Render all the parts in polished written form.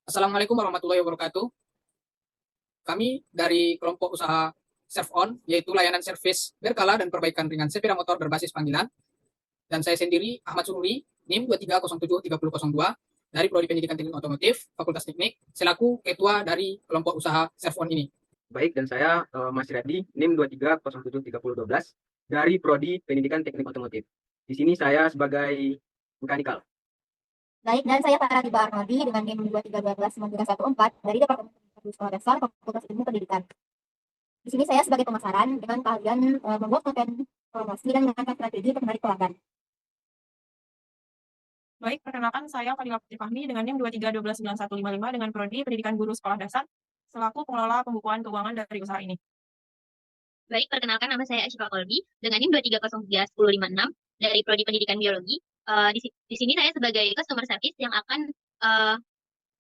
Assalamualaikum warahmatullahi wabarakatuh. Kami dari kelompok usaha Serve On, yaitu layanan servis berkala dan perbaikan ringan sepeda motor berbasis panggilan. Dan saya sendiri, Ahmad Sururi, NIM 23073002, dari Prodi Pendidikan Teknik Otomotif, Fakultas Teknik, selaku ketua dari kelompok usaha Serve On ini. Baik, dan saya Mas Reddy, NIM 23073012, dari Prodi Pendidikan Teknik Otomotif. Di sini saya sebagai mekanikal. Baik, dan saya Farah Tiba Arnodi dengan NIM 23129314 dari Departemen Pendidikan Sekolah Dasar Fakultas Ilmu Pendidikan. Di sini saya sebagai pemasaran dengan keahlian membuat konten promosi dan mengangkat strategi untuk menarik pelanggan. Baik, perkenalkan saya Fadila Putri Fahmi dengan NIM 23129155 dengan Prodi Pendidikan Guru Sekolah Dasar selaku pengelola pembukuan keuangan dari usaha ini. Baik, perkenalkan nama saya Asyifa Kolbi dengan NIM 23031056 dari Prodi Pendidikan Biologi. Di sini saya sebagai customer service yang akan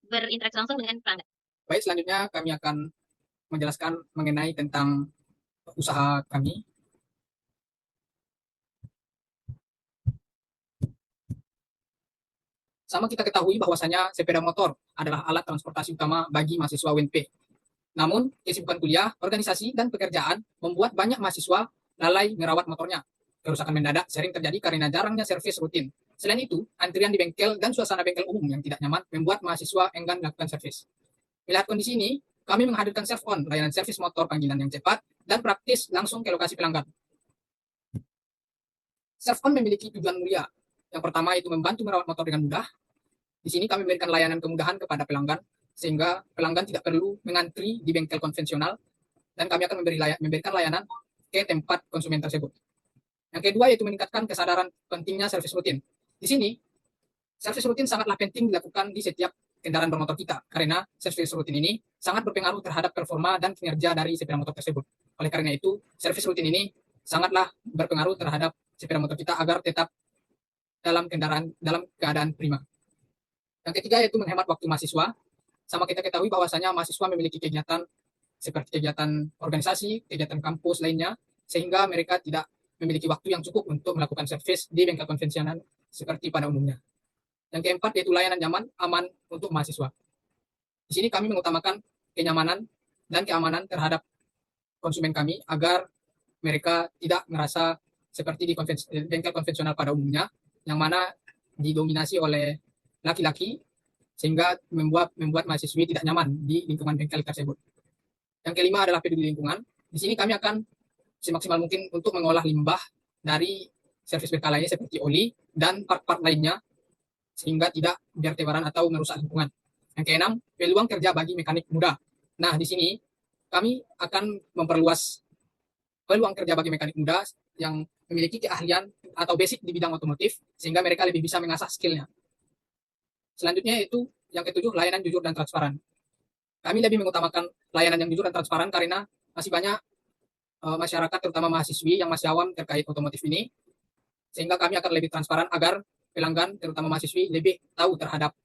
berinteraksi langsung dengan pelanggan. Baik, selanjutnya kami akan menjelaskan mengenai tentang usaha kami. Sama kita ketahui bahwasanya sepeda motor adalah alat transportasi utama bagi mahasiswa UNP. Namun, kesibukan kuliah, organisasi, dan pekerjaan membuat banyak mahasiswa lalai merawat motornya. Kerusakan mendadak sering terjadi karena jarangnya servis rutin. Selain itu, antrian di bengkel dan suasana bengkel umum yang tidak nyaman membuat mahasiswa enggan melakukan servis. Melihat kondisi ini, kami menghadirkan Serve On, layanan servis motor panggilan yang cepat dan praktis langsung ke lokasi pelanggan. Serve On memiliki tujuan mulia. Yang pertama yaitu membantu merawat motor dengan mudah. Di sini kami memberikan layanan kemudahan kepada pelanggan, sehingga pelanggan tidak perlu mengantri di bengkel konvensional, dan kami akan memberikan layanan ke tempat konsumen tersebut. Yang kedua yaitu meningkatkan kesadaran pentingnya servis rutin. Di sini, servis rutin sangatlah penting dilakukan di setiap kendaraan bermotor kita, karena servis rutin ini sangat berpengaruh terhadap performa dan kinerja dari sepeda motor tersebut. Oleh karena itu, servis rutin ini sangatlah berpengaruh terhadap sepeda motor kita agar tetap dalam keadaan prima. Yang ketiga yaitu menghemat waktu mahasiswa. Sama kita ketahui bahwasanya mahasiswa memiliki kegiatan seperti kegiatan organisasi, kegiatan kampus lainnya, sehingga mereka tidak memiliki waktu yang cukup untuk melakukan servis di bengkel konvensional seperti pada umumnya. Yang keempat yaitu layanan nyaman, aman untuk mahasiswa. Di sini kami mengutamakan kenyamanan dan keamanan terhadap konsumen kami agar mereka tidak merasa seperti di bengkel konvensional pada umumnya, yang mana didominasi oleh laki-laki, sehingga membuat mahasiswi tidak nyaman di lingkungan bengkel tersebut. Yang kelima adalah peduli lingkungan. Di sini kami akan semaksimal mungkin untuk mengolah limbah dari servis berkala ini seperti oli dan part-part lainnya, sehingga tidak bertebaran atau merusak lingkungan. Yang keenam, peluang kerja bagi mekanik muda. Nah, di sini kami akan memperluas peluang kerja bagi mekanik muda yang memiliki keahlian atau basic di bidang otomotif, sehingga mereka lebih bisa mengasah skill-nya. Selanjutnya yaitu yang ketujuh, layanan jujur dan transparan. Kami lebih mengutamakan layanan yang jujur dan transparan karena masih banyak masyarakat, terutama mahasiswi yang masih awam terkait otomotif ini, sehingga kami akan lebih transparan agar pelanggan, terutama mahasiswi, lebih tahu terhadap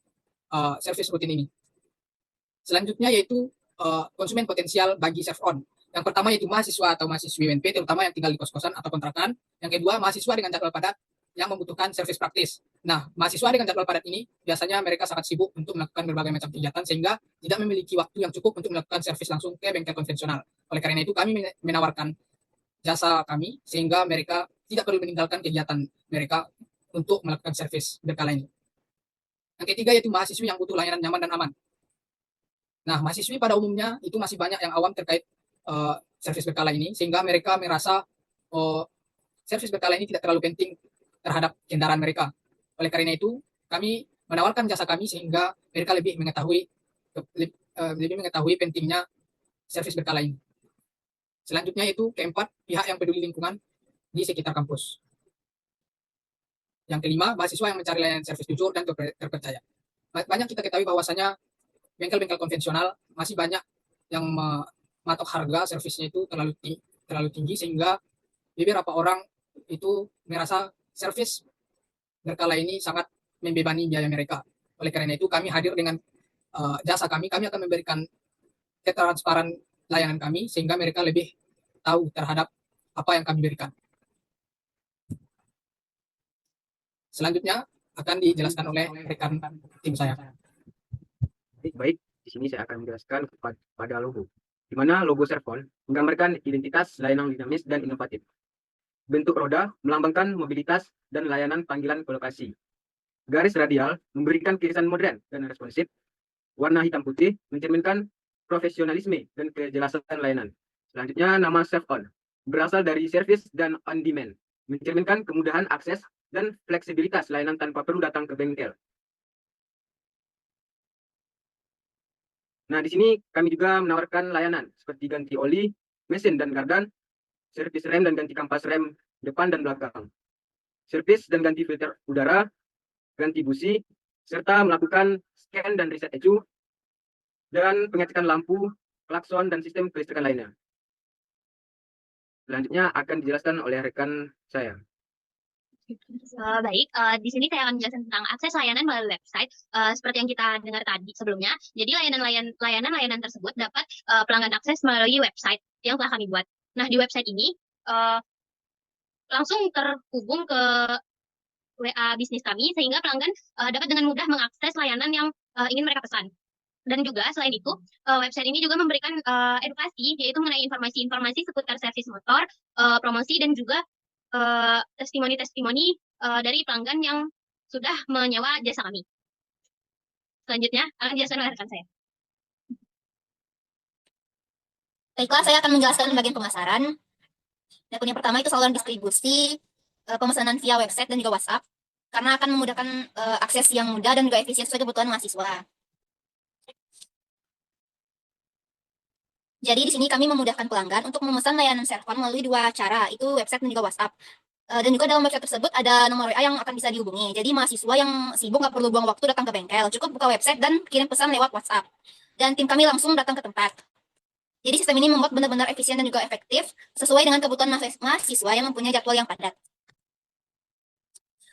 servis rutin ini. Selanjutnya yaitu konsumen potensial bagi Serve On. Yang pertama yaitu mahasiswa atau mahasiswi UNP, terutama yang tinggal di kos-kosan atau kontrakan. Yang kedua, mahasiswa dengan jadwal padat yang membutuhkan servis praktis. Nah, mahasiswa dengan jadwal padat ini biasanya mereka sangat sibuk untuk melakukan berbagai macam kegiatan, sehingga tidak memiliki waktu yang cukup untuk melakukan servis langsung ke bengkel konvensional. Oleh karena itu, kami menawarkan jasa kami, sehingga mereka tidak perlu meninggalkan kegiatan mereka untuk melakukan servis berkala ini. Yang ketiga yaitu mahasiswi yang butuh layanan nyaman dan aman. Nah, mahasiswi pada umumnya itu masih banyak yang awam terkait servis berkala ini, sehingga mereka merasa servis berkala ini tidak terlalu penting terhadap kendaraan mereka. Oleh karena itu, kami menawarkan jasa kami sehingga mereka lebih mengetahui pentingnya servis berkala ini. Selanjutnya itu keempat, pihak yang peduli lingkungan di sekitar kampus. Yang kelima, mahasiswa yang mencari layanan servis jujur dan terpercaya. Banyak kita ketahui bahwasanya bengkel-bengkel konvensional masih banyak yang mematok harga servisnya itu terlalu tinggi, sehingga beberapa orang itu merasa servis berkala ini sangat membebani biaya mereka. Oleh karena itu, kami hadir dengan jasa kami akan memberikan ketransparan layanan kami, sehingga mereka lebih tahu terhadap apa yang kami berikan. Selanjutnya akan dijelaskan oleh rekan tim saya. Baik, di sini saya akan menjelaskan pada logo, di mana logo Servon menggambarkan identitas layanan dinamis dan inovatif. Bentuk roda melambangkan mobilitas dan layanan panggilan ke lokasi. Garis radial memberikan kirisan modern dan responsif. Warna hitam putih mencerminkan profesionalisme dan kejelasan layanan. Selanjutnya, nama Servon berasal dari service dan on demand, mencerminkan kemudahan akses dan fleksibilitas layanan tanpa perlu datang ke bengkel. Nah, di sini kami juga menawarkan layanan seperti ganti oli, mesin dan gardan, servis rem dan ganti kampas rem depan dan belakang, servis dan ganti filter udara, ganti busi, serta melakukan scan dan reset ECU, dan pengecekan lampu, klakson, dan sistem kelistrikan lainnya. Selanjutnya akan dijelaskan oleh rekan saya. Baik, di sini saya akan menjelaskan tentang akses layanan melalui website. Seperti yang kita dengar tadi sebelumnya, jadi layanan-layanan tersebut dapat pelanggan akses melalui website yang telah kami buat. Nah, di website ini langsung terhubung ke WA bisnis kami, sehingga pelanggan dapat dengan mudah mengakses layanan yang ingin mereka pesan. Dan juga selain itu, website ini juga memberikan edukasi, yaitu mengenai informasi-informasi seputar servis motor, promosi, dan juga testimoni-testimoni dari pelanggan yang sudah menyewa jasa kami. Selanjutnya akan dijelaskan oleh rekan saya. Baiklah, saya akan menjelaskan bagian pemasaran. Dan yang pertama itu saluran distribusi, pemesanan via website dan juga WhatsApp, karena akan memudahkan akses yang mudah dan juga efisien sesuai kebutuhan mahasiswa. Jadi di sini kami memudahkan pelanggan untuk memesan layanan Servon melalui dua cara, itu website dan juga WhatsApp. Dan juga dalam website tersebut ada nomor WA yang akan bisa dihubungi. Jadi mahasiswa yang sibuk nggak perlu buang waktu datang ke bengkel, cukup buka website dan kirim pesan lewat WhatsApp. Dan tim kami langsung datang ke tempat. Jadi sistem ini membuat benar-benar efisien dan juga efektif sesuai dengan kebutuhan mahasiswa yang mempunyai jadwal yang padat.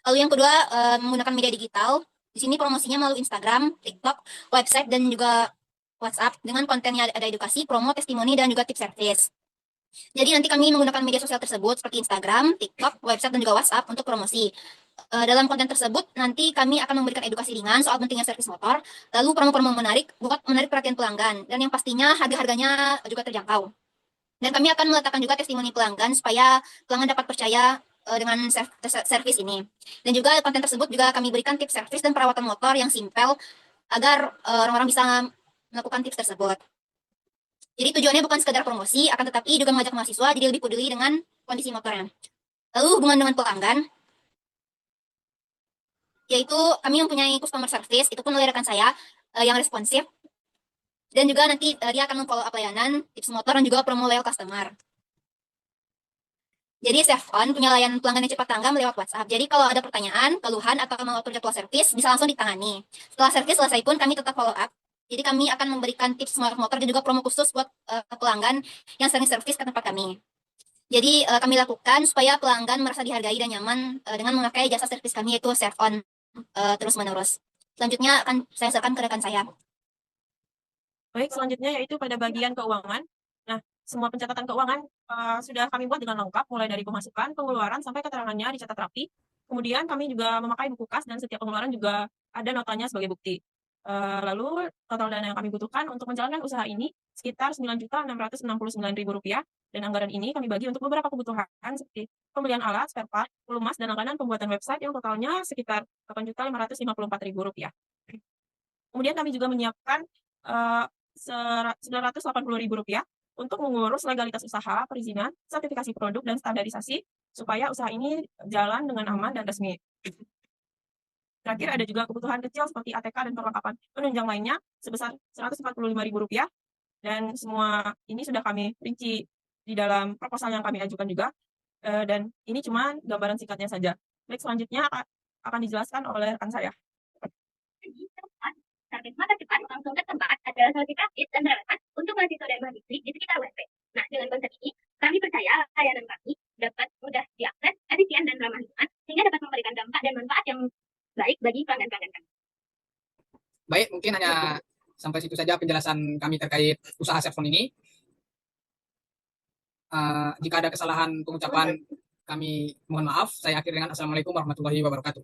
Lalu yang kedua, menggunakan media digital. Di sini promosinya melalui Instagram, TikTok, website, dan juga WhatsApp dengan kontennya ada edukasi, promo, testimoni, dan juga tips service. Jadi nanti kami menggunakan media sosial tersebut seperti Instagram, TikTok, website, dan juga WhatsApp untuk promosi. Dalam konten tersebut nanti kami akan memberikan edukasi ringan soal pentingnya servis motor, lalu promo-promo menarik buat menarik perhatian pelanggan, dan yang pastinya harga-harganya juga terjangkau. Dan kami akan meletakkan juga testimoni pelanggan supaya pelanggan dapat percaya dengan servis ini. Dan juga konten tersebut juga kami berikan tips servis dan perawatan motor yang simpel agar orang-orang bisa melakukan tips tersebut. Jadi tujuannya bukan sekedar promosi, akan tetapi juga mengajak mahasiswa jadi lebih peduli dengan kondisi motornya. Lalu hubungan dengan pelanggan, yaitu kami mempunyai customer service, itu pun oleh rekan saya yang responsif. Dan juga nanti dia akan memfollow up layanan, tips motor, dan juga promo loyal customer. Jadi Servon punya layanan pelanggan yang cepat tanggap lewat WhatsApp. Jadi kalau ada pertanyaan, keluhan, atau mau atur jadwal servis, bisa langsung ditangani. Setelah servis selesai pun kami tetap follow up. Jadi kami akan memberikan tips smart motor dan juga promo khusus buat pelanggan yang sering servis ke tempat kami. Jadi kami lakukan supaya pelanggan merasa dihargai dan nyaman dengan memakai jasa servis kami, yaitu Servon terus-menerus. Selanjutnya akan saya serahkan ke rekan saya. Baik, selanjutnya yaitu pada bagian keuangan. Nah, semua pencatatan keuangan sudah kami buat dengan lengkap, mulai dari pemasukan, pengeluaran, sampai keterangannya dicatat rapi. Kemudian kami juga memakai buku kas dan setiap pengeluaran juga ada notanya sebagai bukti. Lalu total dana yang kami butuhkan untuk menjalankan usaha ini sekitar Rp9.669.000, dan anggaran ini kami bagi untuk beberapa kebutuhan seperti pembelian alat, spare part, pelumas, dan langganan pembuatan website yang totalnya sekitar Rp8.554.000. Kemudian kami juga menyiapkan Rp980.000 untuk mengurus legalitas usaha, perizinan, sertifikasi produk, dan standarisasi supaya usaha ini jalan dengan aman dan resmi. Terakhir ada juga kebutuhan kecil seperti ATK dan perlengkapan penunjang lainnya sebesar Rp145.000, dan semua ini sudah kami rinci di dalam proposal yang kami ajukan juga, dan ini cuma gambaran singkatnya saja. Baik, selanjutnya akan dijelaskan oleh rekan saya. Servis motor cepat langsung ke tempat adalah solusi praktis dan relevan untuk mahasiswa dan mahasiswi di sekitar UNP. Nah, dengan konsep ini, kami percaya layanan kami dapat mudah diakses, efisien, dan ramah lingkungan, sehingga dapat memberikan dampak dan manfaat yang baik bagi pelanggan-pelanggan kami. Baik, mungkin hanya sampai situ saja penjelasan kami terkait usaha Servon ini. Jika ada kesalahan pengucapan, kami mohon maaf. Saya akhiri dengan Assalamualaikum warahmatullahi wabarakatuh.